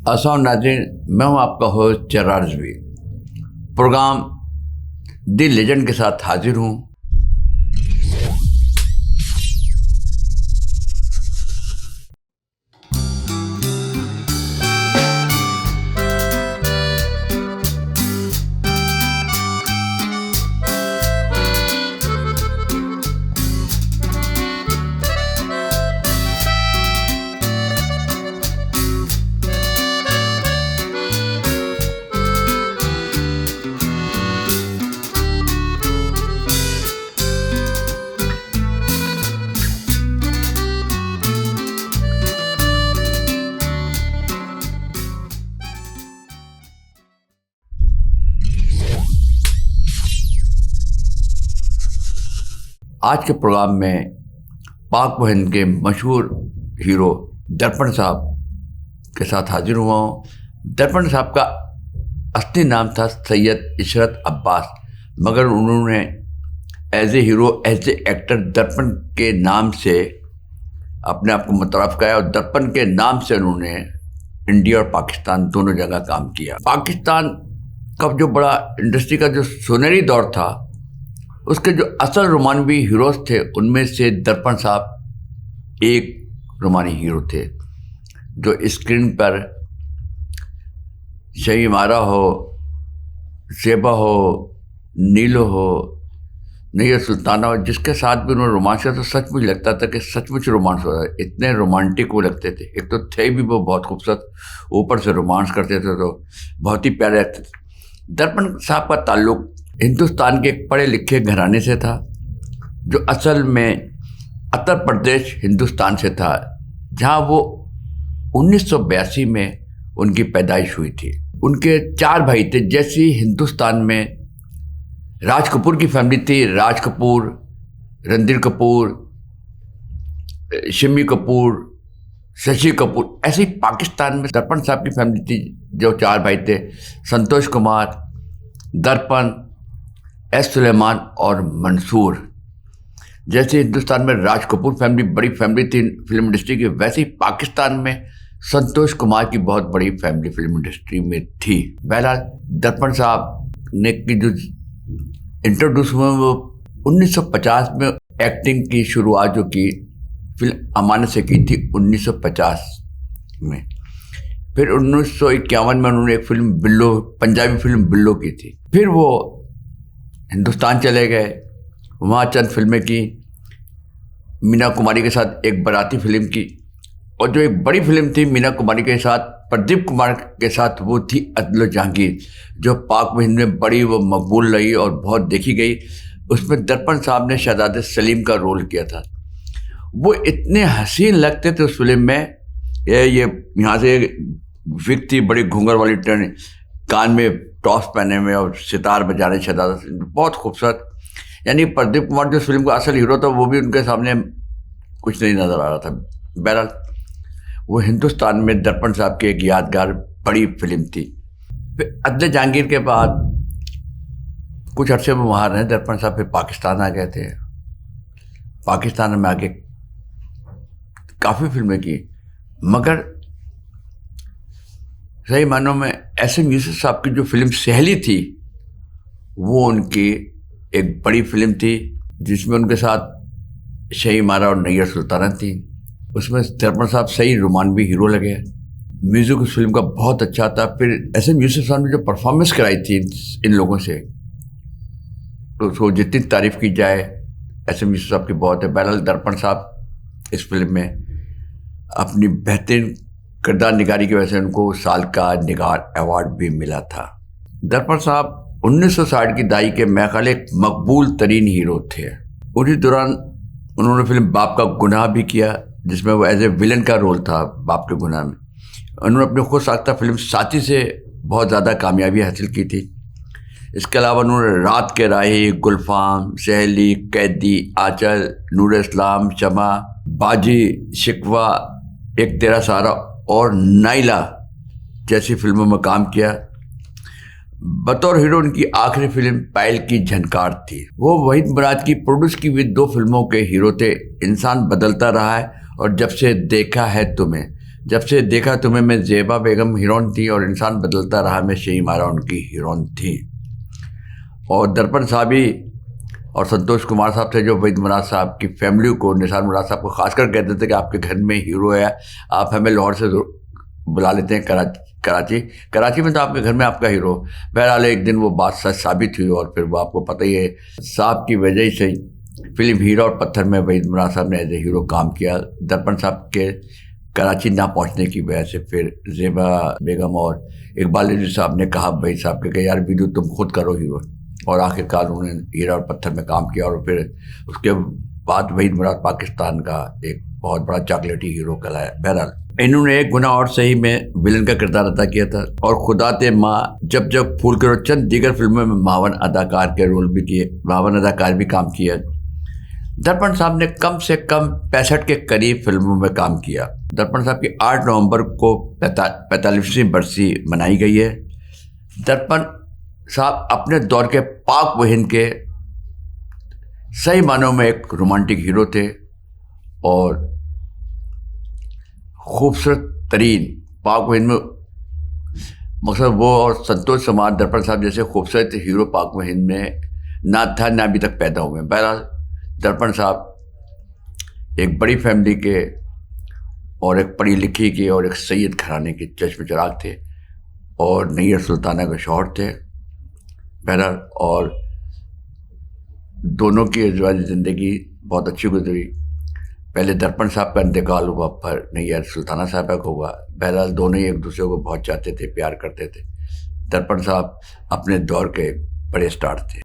अस्सलाम नाज़रीन, मैं हूं आपका होस्ट चर्रार रिजवी। प्रोग्राम दी लेजेंड के साथ हाजिर हूं। आज के प्रोग्राम में पाक व हिंद के मशहूर हीरो दर्पण साहब के साथ हाजिर हुआ हूँ। दर्पण साहब का असली नाम था सैयद इशरत अब्बास, मगर उन्होंने as a hero, as a actor Darpan के नाम से अपने आप को मुतरफ़ किया और दर्पण के नाम से उन्होंने इंडिया और पाकिस्तान दोनों जगह काम किया। पाकिस्तान का जो बड़ा इंडस्ट्री का जो सुनहरी दौर था, उसके जो असल रोमानवी हीरोज़ थे उनमें से दर्पण साहब एक रोमानी हीरो थे जो स्क्रीन पर शही मारा हो, शेबा हो, नीलो हो, नैयर सुल्ताना हो, जिसके साथ भी उन्होंने रोमांस किया तो सचमुच लगता था कि सचमुच रोमांस हो रहा है। इतने रोमांटिक वो लगते थे। एक तो थे भी वो बहुत खूबसूरत, ऊपर से रोमांस करते थे तो बहुत ही प्यारे लगते थे। दर्पण साहब का ताल्लुक़ हिंदुस्तान के एक पढ़े लिखे घराने से था जो असल में उत्तर प्रदेश हिंदुस्तान से था, जहाँ वो 1982 में उनकी पैदाइश हुई थी। उनके 4 भाई थे। जैसे हिंदुस्तान में राज कपूर की फैमिली थी, राज कपूर, रणधीर कपूर, शम्मी कपूर, शशि कपूर, ऐसे ही पाकिस्तान में दर्पण साहब की फैमिली थी जो 4 भाई थे, संतोष कुमार, दर्पण, एस सुलेमान और मंसूर। जैसे हिंदुस्तान में राज कपूर फैमिली बड़ी फैमिली थी फिल्म इंडस्ट्री की, वैसे ही पाकिस्तान में संतोष कुमार की बहुत बड़ी फैमिली फिल्म इंडस्ट्री में थी। बहरहाल दर्पण साहब ने की जो इंट्रोड्यूस हुए वो 1950 में एक्टिंग की शुरुआत जो की फिल्म अमानत से की थी 1950 में। फिर 1951 में उन्होंने एक फिल्म बिल्लो, पंजाबी फिल्म बिल्लो की थी। फिर वो हिंदुस्तान चले गए, वहाँ चंद फिल्में की, मीना कुमारी के साथ एक बाराती फिल्म की, और जो एक बड़ी फिल्म थी मीना कुमारी के साथ, प्रदीप कुमार के साथ, वो थी अदल जहांगीर, जो पाक व हिंद में बड़ी वो मकबूल रही और बहुत देखी गई। उसमें दर्पण साहब ने शहजादे सलीम का रोल किया था। वो इतने हसीन लगते थे उस फिल्म में। ये यहाँ से विक थी, बड़ी घूंघर वाली टर्न, कान में टॉस पहने हुए और सितार बजा रहे शहजादा, बहुत खूबसूरत। यानी प्रदीप कुमार जो फिल्म का असल हीरो था वो भी उनके सामने कुछ नहीं नज़र आ रहा था। बहरहाल वो हिंदुस्तान में दर्पण साहब की एक यादगार बड़ी फिल्म थी। फिर अदल जहांगीर के बाद कुछ अरसे में वहाँ रहे दर्पण साहब, फिर पाकिस्तान आ गए थे। पाकिस्तान में आके काफ़ी फिल्में की, मगर सही मानों में एस.एम. यूसुफ साहब की जो फिल्म सहेली थी वो उनकी एक बड़ी फिल्म थी जिसमें उनके साथ शही मारा और नैयर सुल्ताना थी। उसमें दर्पण साहब सही रोमानवी हीरो लगे। म्यूज़िक उस फिल्म का बहुत अच्छा था। फिर एस.एम. यूसुफ साहब ने जो परफॉर्मेंस कराई थी इन लोगों से, तो उसको जितनी तारीफ़ की जाए एस.एम. यूसुफ साहब की बहुत है। बहरहाल दर्पण साहब इस फिल्म में अपनी बेहतरीन किरदार निगारी की वजह से उनको साल का निगार अवार्ड भी मिला था। दर्पण साहब 1960 की दहाई के मेरे ख्याल एक मकबूल तरीन हीरो थे। उसी दौरान उन्होंने फिल्म बाप का गुनाह भी किया, जिसमें वो एज ए विलन का रोल था बाप के गुनाह में। उन्होंने अपनी खुद साख्ता फिल्म साथी से बहुत ज़्यादा कामयाबी हासिल की थी। इसके अलावा उन्होंने रात के राही, गुलफाम, सहेली, कैदी, आंचल, नूर इस्लाम, शमा, बाजी, शिकवा, एक तेरा सहारा और नाइला जैसी फिल्मों में काम किया। बतौर हीरो उनकी आखिरी फिल्म पायल की झनकार थी। वो वहीद मुराद की प्रोड्यूस की हुई 2 फिल्मों के हीरो थे, इंसान बदलता रहा है और जब से देखा है तुम्हें। जब से देखा तुम्हें में ज़ेबा बेगम हीरोइन थी और इंसान बदलता रहा मैं शही मारा उनकी हीरोइन थी। और दर्पण साहब ही और संतोष कुमार साहब थे जो वहीद मुराद साहब की फैमिली को, निसार मुराद साहब को खासकर कहते थे कि आपके घर में हीरो है, आप हमें लाहौर से बुला लेते हैं कराची में तो आपके घर में आपका हीरो। बहरहाल एक दिन वो बात सच साबित हुई और फिर वो आपको पता ही है, साहब की वजह से फिल्म हीरा और पत्थर में वहीद मुराद साहब ने एज ए हीरो काम किया। दर्पण साहब के कराची ना पहुंचने की वजह से फिर ज़ेबा बेगम और इकबाल अजीज साहब ने कहा वहीद साहब के कि यार वीडियो तुम खुद करो हीरो, और आखिरकार उन्होंने हीरा और पत्थर में काम किया और फिर उसके बाद वहीद मुराद पाकिस्तान का एक बहुत बड़ा चॉकलेटी हीरो कहलाया। बहरहाल इन्होंने एक गुनाह और सही में विलन का किरदार अदा किया था और खुदा ते माँ जब जब फूल करो चंद दीगर फिल्मों में मावन अदाकार के रोल भी किए, मावन अदाकार भी काम किया। दर्पण साहब ने कम से कम 65 के करीब फिल्मों में काम किया। दर्पण साहब की 8 नवंबर को 45वीं बरसी मनाई गई है। दर्पण साहब अपने दौर के पाक व हिंद के सही मानों में एक रोमांटिक हीरो थे और खूबसूरत तरीन पाक व हिंद में, मकसद वो और संतोष समाज दर्पण साहब जैसे खूबसूरत हीरो पाक व हिंद में ना था, ना अभी तक पैदा हुए। बहरहाल दर्पण साहब एक बड़ी फैमिली के और एक पढ़ी लिखी के और एक सैयद घराने के चश्म चिराग थे और नैयर सुल्ताना के शौहर थे। बहरहाल और दोनों की अज़वाजी ज़िंदगी बहुत अच्छी गुजरी। पहले दर्पण साहब का इंतकाल हुआ, फिर नैयर सुल्ताना साहबा को हुआ। बहरहाल दोनों ही एक दूसरे को बहुत चाहते थे, प्यार करते थे। दर्पण साहब अपने दौर के बड़े स्टार थे।